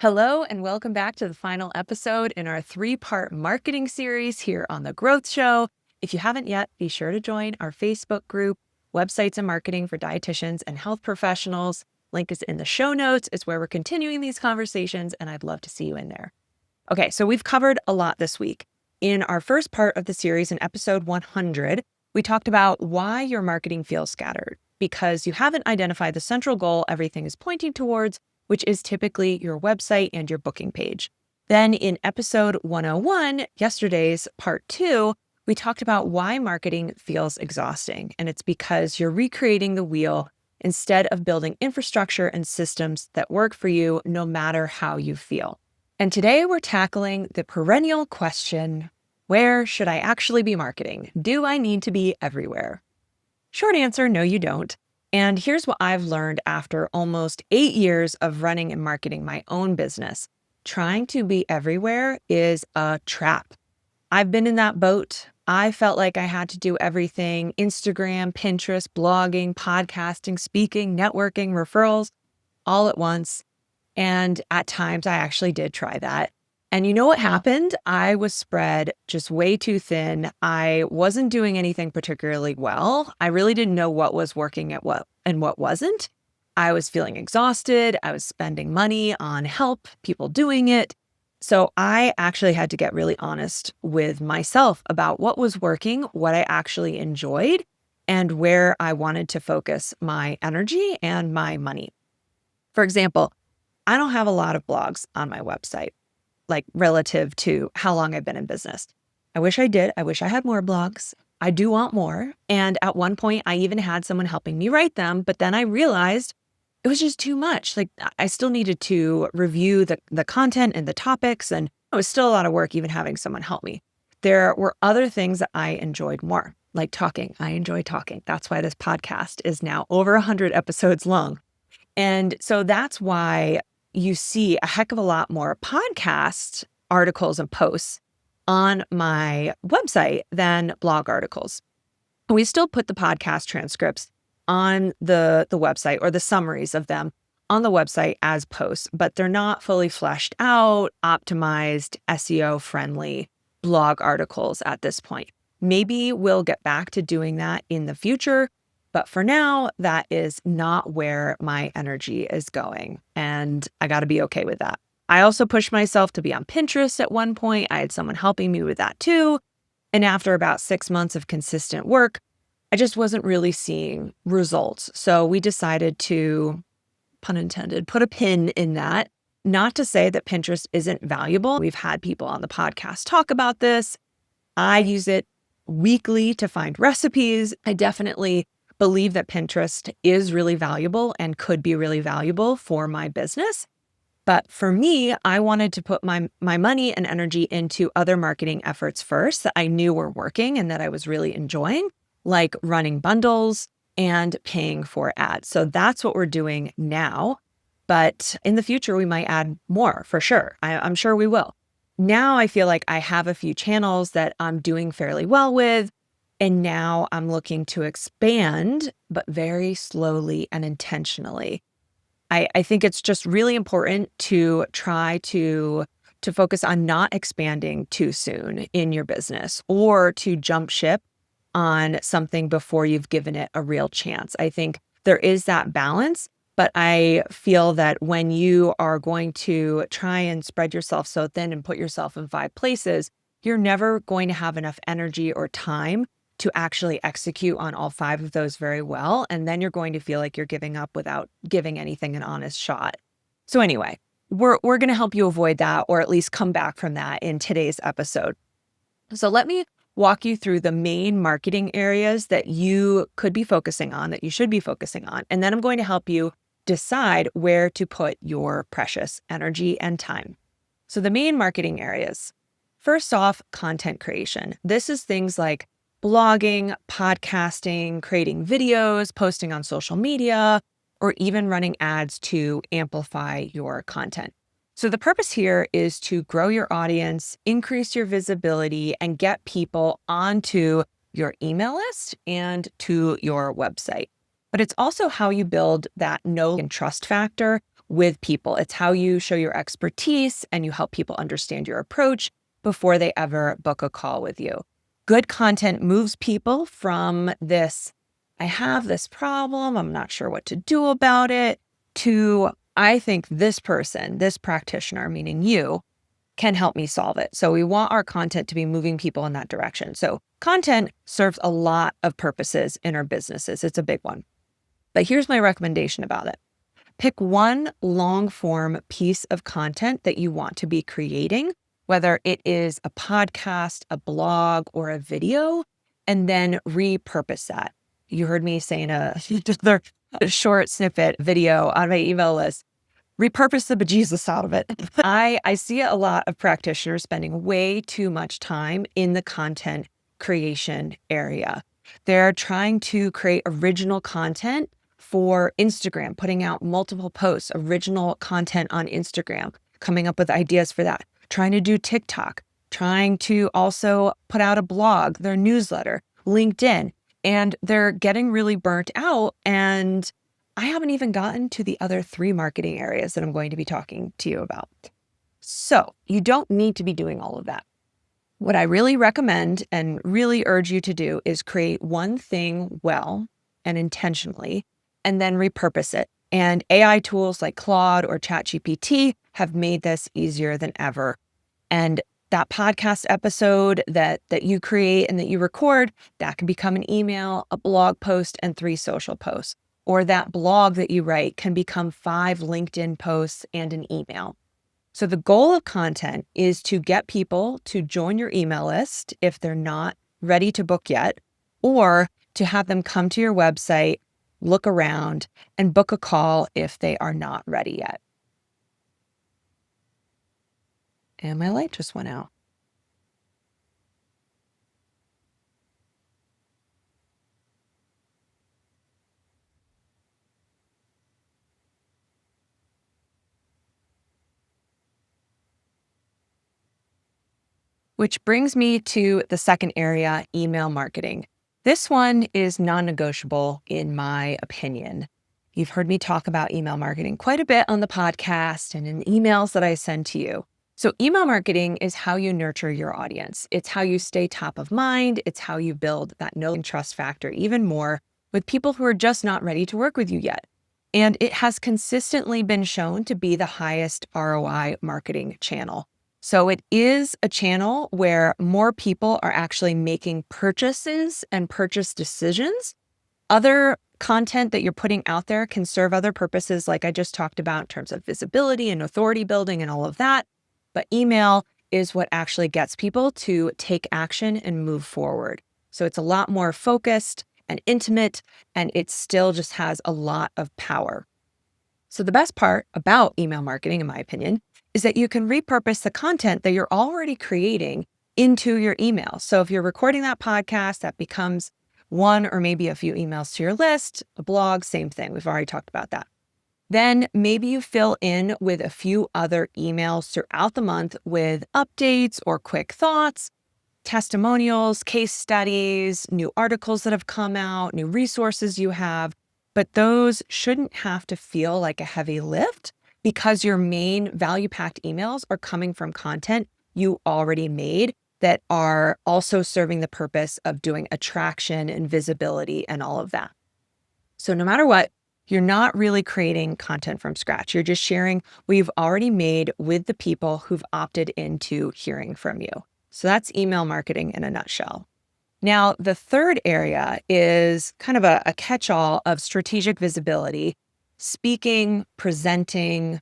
Hello, and welcome back to the final episode in our three-part marketing series here on The Growth Show. If you haven't yet, be sure to join our Facebook group, Websites and Marketing for Dietitians and Health Professionals. Link is in the show notes. It's where we're continuing these conversations, and I'd love to see you in there. Okay, so we've covered a lot this week. In our first part of the series, in episode 100, we talked about why your marketing feels scattered, because you haven't identified the central goal everything is pointing towards, which is typically your website and your booking page. Then in episode 101, yesterday's part 2, we talked about why marketing feels exhausting. And it's because you're recreating the wheel instead of building infrastructure and systems that work for you no matter how you feel. And today we're tackling the perennial question, where should I actually be marketing? Do I need to be everywhere? Short answer, no, you don't. And here's what I've learned after almost 8 years of running and marketing my own business. Trying to be everywhere is a trap. I've been in that boat. I felt like I had to do everything: Instagram, Pinterest, blogging, podcasting, speaking, networking, referrals, all at once. And at times I actually did try that. And you know what happened? I was spread just way too thin. I wasn't doing anything particularly well. I really didn't know what was working at what and what wasn't. I was feeling exhausted. I was spending money on help, people doing it. So I actually had to get really honest with myself about what was working, what I actually enjoyed, and where I wanted to focus my energy and my money. For example, I don't have a lot of blogs on my website, like relative to how long I've been in business. I wish I did. I wish I had more blogs. I do want more. And at one point, I even had someone helping me write them. But then I realized it was just too much. Like, I still needed to review the content and the topics. And it was still a lot of work, even having someone help me. There were other things that I enjoyed more, like talking. I enjoy talking. That's why this podcast is now over 100 episodes long. And so that's why you see a heck of a lot more podcast articles and posts on my website than blog articles. We still put the podcast transcripts on the website, or the summaries of them on the website as posts, but they're not fully fleshed out, optimized, SEO friendly blog articles at this point. Maybe we'll get back to doing that in the future. But for now, that is not where my energy is going. And I got to be okay with that. I also pushed myself to be on Pinterest at one point. I had someone helping me with that too. And after about 6 months of consistent work, I just wasn't really seeing results. So we decided to, pun intended, put a pin in that. Not to say that Pinterest isn't valuable. We've had people on the podcast talk about this. I use it weekly to find recipes. I definitely believe that Pinterest is really valuable and could be really valuable for my business. But for me, I wanted to put my money and energy into other marketing efforts first that I knew were working and that I was really enjoying, like running bundles and paying for ads. So that's what we're doing now. But in the future, we might add more for sure. I'm sure we will. Now I feel like I have a few channels that I'm doing fairly well with. And now I'm looking to expand, but very slowly and intentionally. I think it's just really important to try to focus on not expanding too soon in your business, or to jump ship on something before you've given it a real chance. I think there is that balance, but I feel that when you are going to try and spread yourself so thin and put yourself in 5 places, you're never going to have enough energy or time to actually execute on all 5 of those very well. And then you're going to feel like you're giving up without giving anything an honest shot. So anyway, we're going to help you avoid that, or at least come back from that in today's episode. So let me walk you through the main marketing areas that you could be focusing on, that you should be focusing on. And then I'm going to help you decide where to put your precious energy and time. So the main marketing areas. First off, content creation. This is things like blogging, podcasting, creating videos, posting on social media, or even running ads to amplify your content. So the purpose here is to grow your audience, increase your visibility, and get people onto your email list and to your website. But it's also how you build that know and trust factor with people. It's how you show your expertise and you help people understand your approach before they ever book a call with you. Good content moves people from this, I have this problem, I'm not sure what to do about it, to I think this person, this practitioner, meaning you, can help me solve it. So we want our content to be moving people in that direction. So content serves a lot of purposes in our businesses. It's a big one. But here's my recommendation about it. Pick one long form piece of content that you want to be creating, whether it is a podcast, a blog, or a video, and then repurpose that. You heard me saying a short snippet video on my email list. Repurpose the bejesus out of it. I see a lot of practitioners spending way too much time in the content creation area. They're trying to create original content for Instagram, putting out multiple posts, original content on Instagram, coming up with ideas for that, trying to do TikTok, trying to also put out a blog, their newsletter, LinkedIn, and they're getting really burnt out. And I haven't even gotten to the other 3 marketing areas that I'm going to be talking to you about. So you don't need to be doing all of that. What I really recommend and really urge you to do is create one thing well and intentionally, and then repurpose it. And AI tools like Claude or ChatGPT have made this easier than ever. And that podcast episode that you create and that you record, that can become an email, a blog post, and 3 social posts. Or that blog that you write can become 5 LinkedIn posts and an email. So the goal of content is to get people to join your email list if they're not ready to book yet, or to have them come to your website, look around, and book a call if they are not ready yet. And my light just went out. Which brings me to the second area, email marketing. This one is non-negotiable in my opinion. You've heard me talk about email marketing quite a bit on the podcast and in emails that I send to you. So email marketing is how you nurture your audience. It's how you stay top of mind. It's how you build that know and trust factor even more with people who are just not ready to work with you yet. And it has consistently been shown to be the highest ROI marketing channel. So it is a channel where more people are actually making purchases and purchase decisions. Other content that you're putting out there can serve other purposes, like I just talked about in terms of visibility and authority building and all of that. But email is what actually gets people to take action and move forward. So it's a lot more focused and intimate, and it still just has a lot of power. So the best part about email marketing, in my opinion, is that you can repurpose the content that you're already creating into your email. So if you're recording that podcast, that becomes 1 or maybe a few emails to your list, a blog, same thing. We've already talked about that. Then maybe you fill in with a few other emails throughout the month with updates or quick thoughts, testimonials, case studies, new articles that have come out, new resources you have. But those shouldn't have to feel like a heavy lift because your main value-packed emails are coming from content you already made that are also serving the purpose of doing attraction and visibility and all of that. So no matter what, you're not really creating content from scratch. You're just sharing what you've already made with the people who've opted into hearing from you. So that's email marketing in a nutshell. Now, the third area is kind of a catch-all of strategic visibility, speaking, presenting,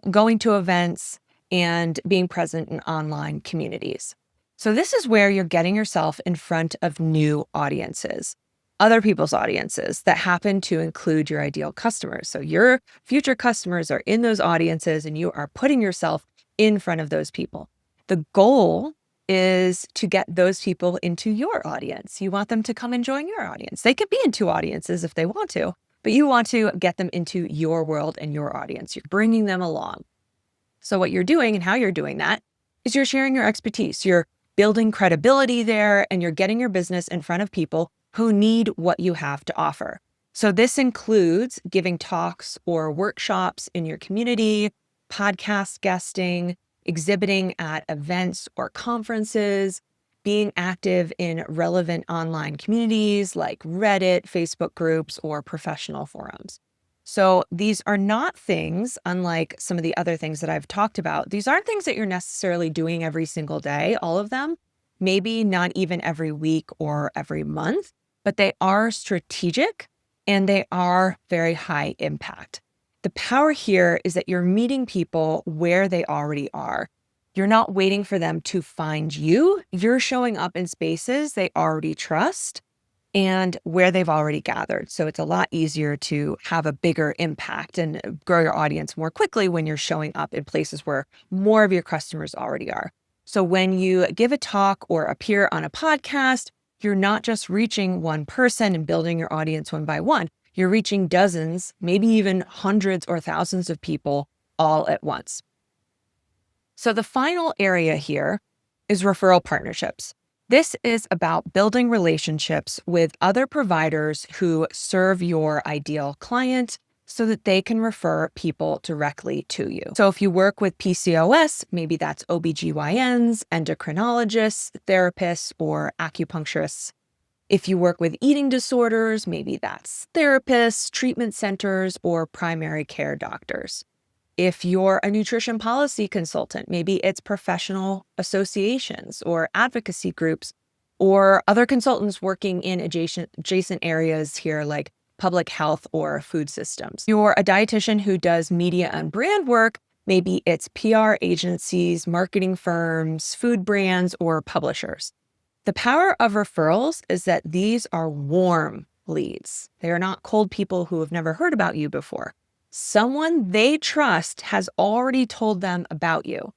going to events, and being present in online communities. So this is where you're getting yourself in front of new audiences, other people's audiences that happen to include your ideal customers. So your future customers are in those audiences and you are putting yourself in front of those people. The goal is to get those people into your audience. You want them to come and join your audience. They could be in 2 audiences if they want to, but you want to get them into your world and your audience. You're bringing them along. So what you're doing and how you're doing that is you're sharing your expertise. You're building credibility there and you're getting your business in front of people who need what you have to offer. So this includes giving talks or workshops in your community, podcast guesting, exhibiting at events or conferences, being active in relevant online communities like Reddit, Facebook groups, or professional forums. So these are not things, unlike some of the other things that I've talked about, these aren't things that you're necessarily doing every single day, all of them, maybe not even every week or every month, but they are strategic and they are very high impact. The power here is that you're meeting people where they already are. You're not waiting for them to find you. You're showing up in spaces they already trust and where they've already gathered. So it's a lot easier to have a bigger impact and grow your audience more quickly when you're showing up in places where more of your customers already are. So when you give a talk or appear on a podcast, you're not just reaching one person and building your audience one by one. You're reaching dozens, maybe even hundreds or thousands of people all at once. So the final area here is referral partnerships. This is about building relationships with other providers who serve your ideal client so that they can refer people directly to you. So if you work with PCOS, maybe that's OBGYNs, endocrinologists, therapists, or acupuncturists. If you work with eating disorders, maybe that's therapists, treatment centers, or primary care doctors. If you're a nutrition policy consultant, maybe it's professional associations or advocacy groups or other consultants working in adjacent areas here like public health or food systems. You're a dietitian who does media and brand work, maybe it's PR agencies, marketing firms, food brands, or publishers. The power of referrals is that these are warm leads. They are not cold people who have never heard about you before. Someone they trust has already told them about you.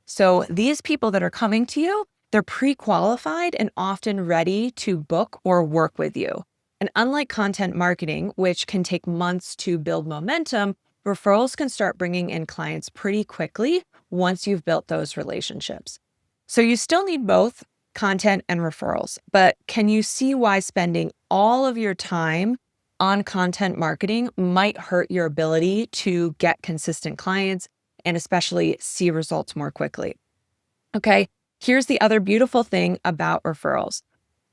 So these people that are coming to you, they're pre-qualified and often ready to book or work with you. And unlike content marketing, which can take months to build momentum, referrals can start bringing in clients pretty quickly once you've built those relationships. So you still need both content and referrals, but can you see why spending all of your time on content marketing might hurt your ability to get consistent clients and especially see results more quickly? Okay, here's the other beautiful thing about referrals.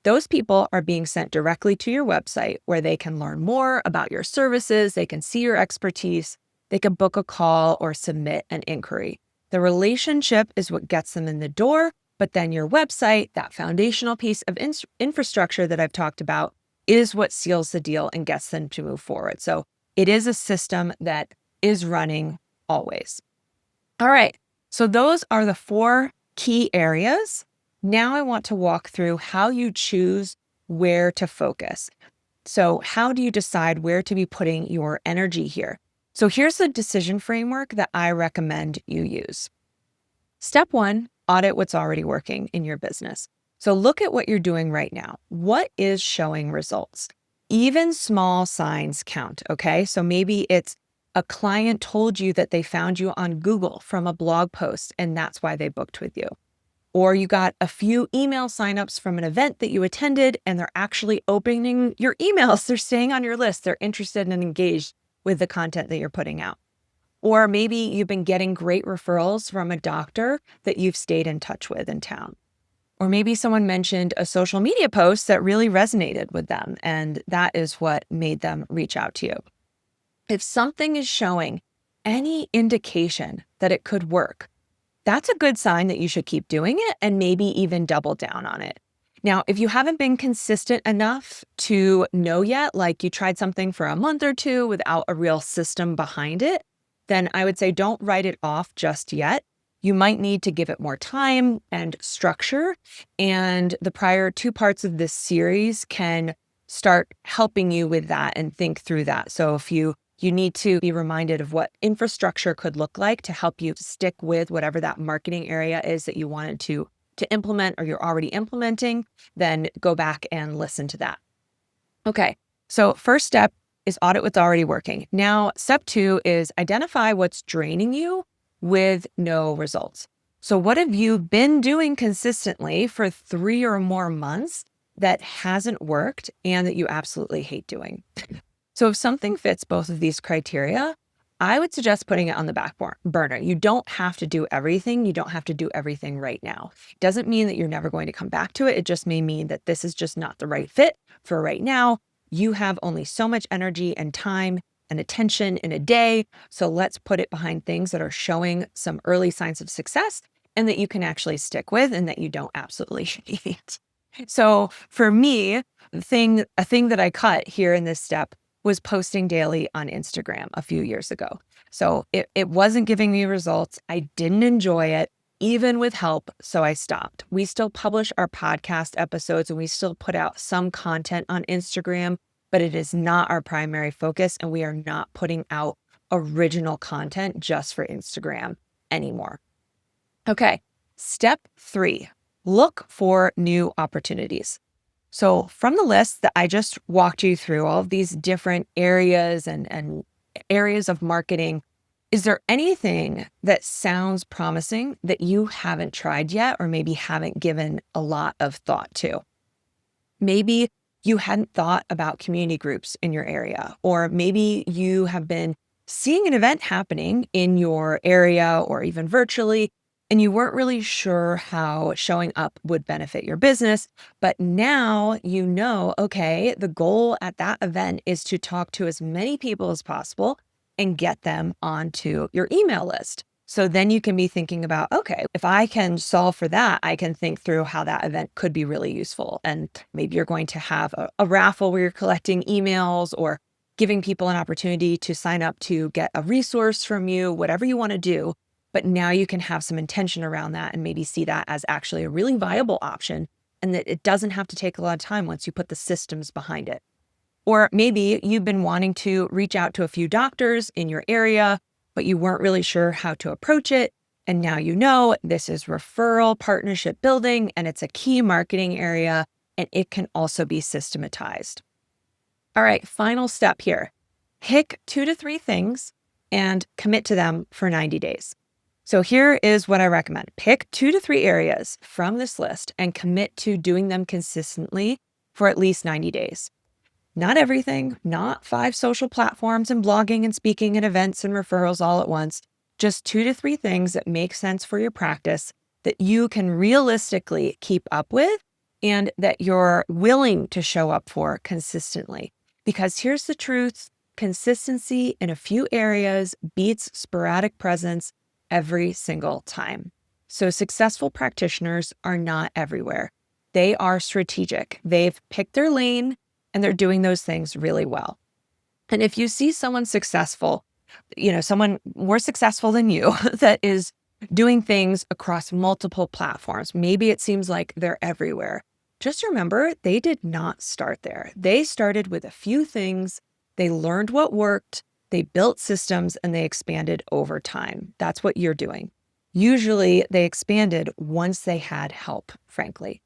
Those people are being sent directly to your website where they can learn more about your services, they can see your expertise, they can book a call or submit an inquiry. The relationship is what gets them in the door, but then your website, that foundational piece of infrastructure that I've talked about, is what seals the deal and gets them to move forward. So it is a system that is running always. All right, so those are the 4 key areas. Now I want to walk through how you choose where to focus. So how do you decide where to be putting your energy here? So here's the decision framework that I recommend you use. Step 1, audit what's already working in your business. So look at what you're doing right now. What is showing results? Even small signs count, okay? So maybe it's a client told you that they found you on Google from a blog post, and that's why they booked with you. Or you got a few email signups from an event that you attended, and they're actually opening your emails. They're staying on your list. They're interested and engaged with the content that you're putting out. Or maybe you've been getting great referrals from a doctor that you've stayed in touch with in town. Or maybe someone mentioned a social media post that really resonated with them, and that is what made them reach out to you. If something is showing any indication that it could work, that's a good sign that you should keep doing it and maybe even double down on it. Now, if you haven't been consistent enough to know yet, like you tried something for a month or 2 without a real system behind it, then I would say don't write it off just yet. You might need to give it more time and structure. And the prior 2 parts of this series can start helping you with that and think through that. So if you need to be reminded of what infrastructure could look like to help you stick with whatever that marketing area is that you wanted to implement or you're already implementing, then go back and listen to that. Okay, so first step is audit what's already working. Now, step 2 is identify what's draining you with no results. So what have you been doing consistently for 3 or more months that hasn't worked and that you absolutely hate doing? So if something fits both of these criteria, I would suggest putting it on the back burner. You don't have to do everything. You don't have to do everything right now. It doesn't mean that you're never going to come back to it. It just may mean that this is just not the right fit for right now. You have only so much energy and time and attention in a day. So let's put it behind things that are showing some early signs of success and that you can actually stick with and that you don't absolutely hate. So for me, a thing that I cut here in this step was posting daily on Instagram a few years ago. So it wasn't giving me results. I didn't enjoy it, even with help. So I stopped. We still publish our podcast episodes and we still put out some content on Instagram, but it is not our primary focus. And we are not putting out original content just for Instagram anymore. Okay. Step 3, look for new opportunities. So from the list that I just walked you through, all of these different areas and areas of marketing, is there anything that sounds promising that you haven't tried yet or maybe haven't given a lot of thought to? Maybe you hadn't thought about community groups in your area, or maybe you have been seeing an event happening in your area or even virtually, and you weren't really sure how showing up would benefit your business. But now you know, okay, the goal at that event is to talk to as many people as possible and get them onto your email list. So then you can be thinking about, okay, if I can solve for that, I can think through how that event could be really useful. And maybe you're going to have a raffle where you're collecting emails or giving people an opportunity to sign up to get a resource from you, whatever you want to do. But now you can have some intention around that and maybe see that as actually a really viable option and that it doesn't have to take a lot of time once you put the systems behind it. Or maybe you've been wanting to reach out to a few doctors in your area, but you weren't really sure how to approach it. And now you know this is referral partnership building and it's a key marketing area and it can also be systematized. All right, final step here. Pick 2 to 3 things and commit to them for 90 days. So here is what I recommend. Pick 2 to 3 areas from this list and commit to doing them consistently for at least 90 days. Not everything, not 5 social platforms and blogging and speaking and events and referrals all at once, just 2 to 3 things that make sense for your practice that you can realistically keep up with and that you're willing to show up for consistently. Because here's the truth, consistency in a few areas beats sporadic presence every single time. So successful practitioners are not everywhere. They are strategic. They've picked their lane and they're doing those things really well. And if you see someone successful, someone more successful than you that is doing things across multiple platforms, maybe it seems like they're everywhere. Just remember, they did not start there. They started with a few things. They learned what worked. They built systems and they expanded over time. That's what you're doing. Usually they expanded once they had help, frankly.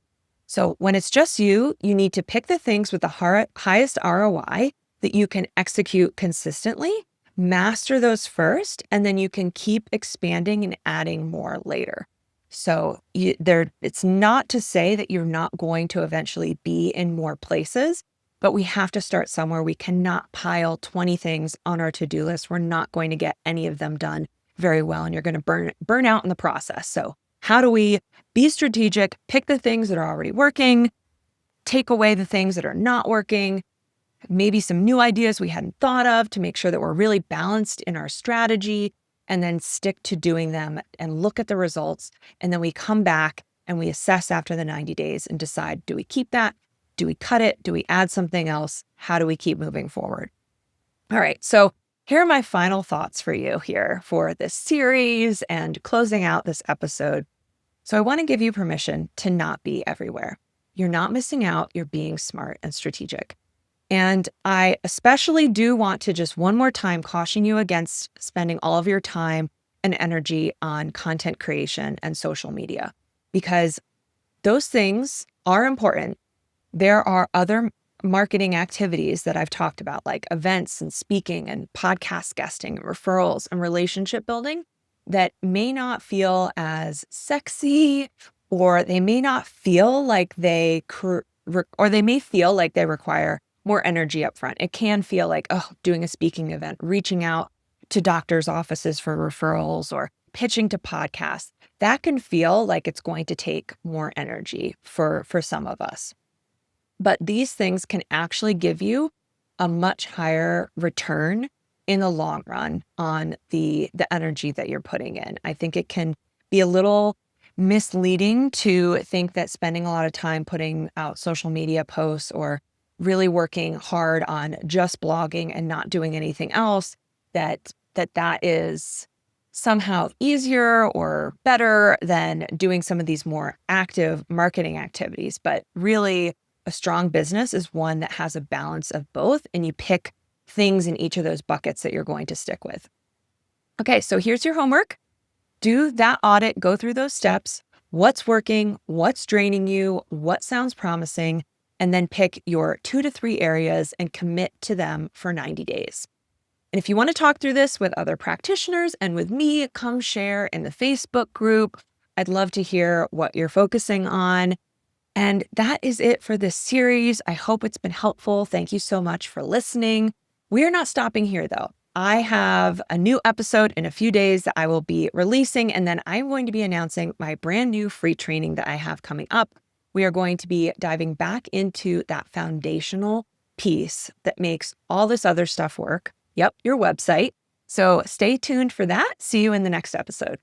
So when it's just you, you need to pick the things with the highest ROI that you can execute consistently, master those first, and then you can keep expanding and adding more later. So it's not to say that you're not going to eventually be in more places, but we have to start somewhere. We cannot pile 20 things on our to-do list. We're not going to get any of them done very well, and you're going to burn out in the process. So how do we be strategic, pick the things that are already working, take away the things that are not working, maybe some new ideas we hadn't thought of to make sure that we're really balanced in our strategy, and then stick to doing them and look at the results. And then we come back and we assess after the 90 days and decide, do we keep that? Do we cut it? Do we add something else? How do we keep moving forward? All right. So here are my final thoughts for you here for this series and closing out this episode. So I want to give you permission to not be everywhere. You're not missing out. You're being smart and strategic. And I especially do want to just one more time caution you against spending all of your time and energy on content creation and social media, because those things are important. There are other marketing activities that I've talked about, like events and speaking and podcast guesting and referrals and relationship building, that may not feel as sexy, or they may not feel like they may feel like they require more energy up front. It can feel like, oh, doing a speaking event, reaching out to doctors' offices for referrals or pitching to podcasts. That can feel like it's going to take more energy for some of us. But these things can actually give you a much higher return in the long run on the energy that you're putting in. I think it can be a little misleading to think that spending a lot of time putting out social media posts or really working hard on just blogging and not doing anything else, that is somehow easier or better than doing some of these more active marketing activities. But really, a strong business is one that has a balance of both, and you pick things in each of those buckets that you're going to stick with. Okay, so here's your homework. Do that audit, go through those steps. What's working? What's draining you? What sounds promising? And then pick your 2 to 3 areas and commit to them for 90 days. And if you want to talk through this with other practitioners and with me, come share in the Facebook group. I'd love to hear what you're focusing on. And that is it for this series. I hope it's been helpful. Thank you so much for listening. We're not stopping here, though. I have a new episode in a few days that I will be releasing, and then I'm going to be announcing my brand new free training that I have coming up. We are going to be diving back into that foundational piece that makes all this other stuff work. Yep, your website. So stay tuned for that. See you in the next episode.